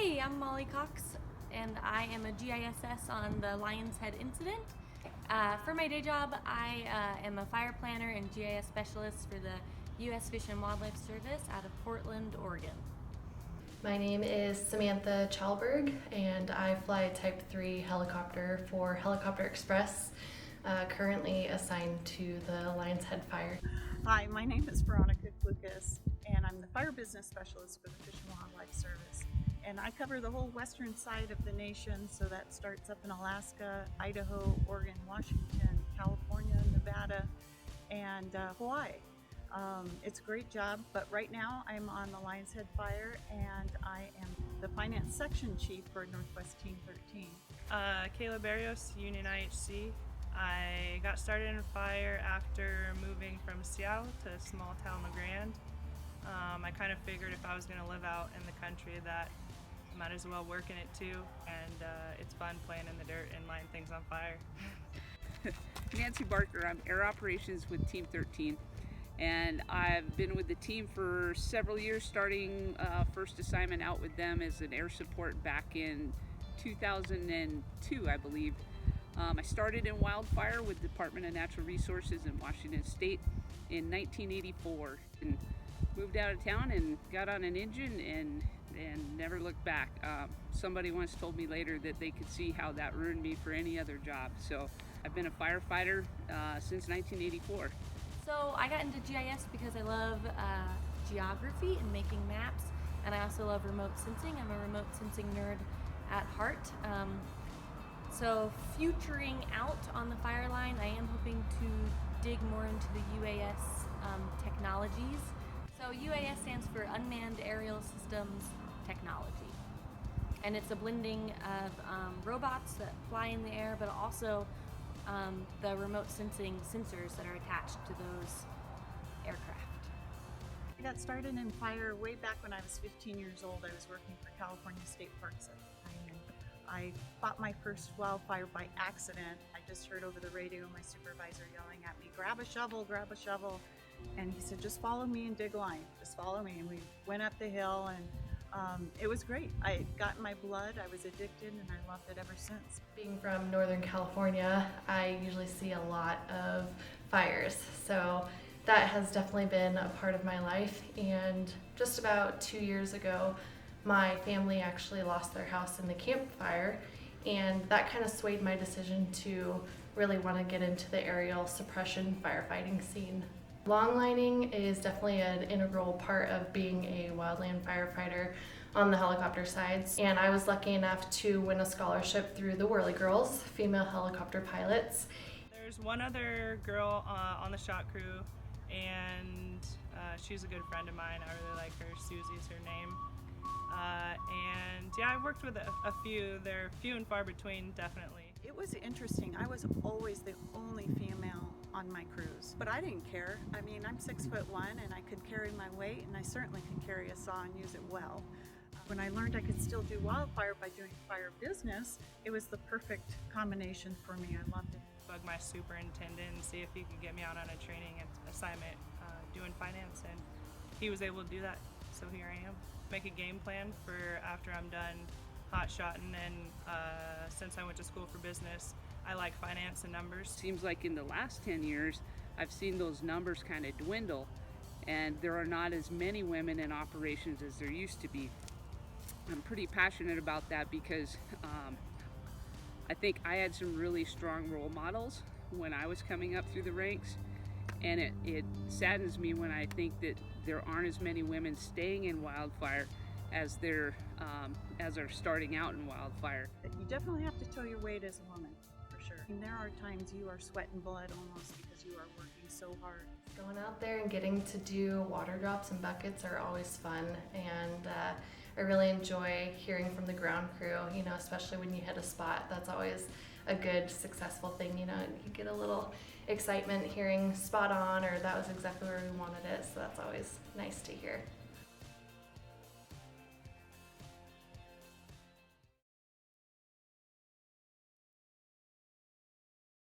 Hey, I'm Molly Cox, and I am a GISS on the Lion's Head incident. For my day job, I am a fire planner and GIS specialist for the U.S. Fish and Wildlife Service out of Portland, Oregon. My name is Samantha Chalberg, and I fly Type 3 helicopter for Helicopter Express, currently assigned to the Lion's Head Fire. Hi, my name is Veronica Lucas, and I'm the Fire Business Specialist for the Fish and Wildlife Service. And I cover the whole western side of the nation, so that starts up in Alaska, Idaho, Oregon, Washington, California, Nevada, and Hawaii. It's a great job, but right now I'm on the Lion's Head Fire, and I am the Finance Section Chief for Northwest Team 13. Kayla Barrios, Union IHC. I got started in fire after moving from Seattle to small town LeGrand. I kind of figured if I was going to live out in the country that I might as well work in it too, and it's fun playing in the dirt and lighting things on fire. Nancy Barker, I'm Air Operations with Team 13, and I've been with the team for several years, starting first assignment out with them as an air support back in 2002, I believe. I started in Wildfire with the Department of Natural Resources in Washington State in 1984 and moved out of town and got on an engine and never looked back. Somebody once told me later that they could see how that ruined me for any other job. So I've been a firefighter since 1984. So I got into GIS because I love geography and making maps, and I also love remote sensing. I'm a remote sensing nerd at heart. So futuring out on the fire line, I am hoping to dig more into the UAS technologies. So UAS stands for Unmanned Aerial Systems Technology. And it's a blending of robots that fly in the air, but also the remote sensing sensors that are attached to those aircraft. I got started in fire way back when I was 15 years old. I was working for California State Parks at the time, and I fought my first wildfire by accident. I just heard over the radio my supervisor yelling at me, grab a shovel, and he said, just follow me and dig line, just follow me. And we went up the hill, and it was great. I got in my blood, I was addicted, and I loved it ever since. Being from Northern California, I usually see a lot of fires, so that has definitely been a part of my life. And just about 2 years ago, my family actually lost their house in the Camp Fire, and that kind of swayed my decision to really want to get into the aerial suppression firefighting scene. Longlining is definitely an integral part of being a wildland firefighter on the helicopter sides, and I was lucky enough to win a scholarship through the Whirly Girls, female helicopter pilots. There's one other girl on the shot crew, and she's a good friend of mine. I really like her. Susie's her name. And yeah, I've worked with a few. They're few and far between, definitely. It was interesting. I was always the only female on my crews, but I didn't care. I mean, I'm 6'1" and I could carry my weight, and I certainly could carry a saw and use it well. When I learned I could still do wildfire by doing fire business, it was the perfect combination for me. I loved it. Bug my superintendent and see if he could get me out on a training assignment doing finance, and he was able to do that. So here I am. Make a game plan for after I'm done hot shotting, and since I went to school for business, I like finance and numbers. Seems like in the last 10 years, I've seen those numbers kind of dwindle, and there are not as many women in operations as there used to be. I'm pretty passionate about that because I think I had some really strong role models when I was coming up through the ranks, and it saddens me when I think that there aren't as many women staying in wildfire as are starting out in wildfire. You definitely have to tow your weight as a woman, for sure. And there are times you are sweating blood almost because you are working so hard. Going out there and getting to do water drops and buckets are always fun, and I really enjoy hearing from the ground crew, especially when you hit a spot. That's always a good, successful thing, you get a little excitement hearing spot on, or that was exactly where we wanted it, so that's always nice to hear.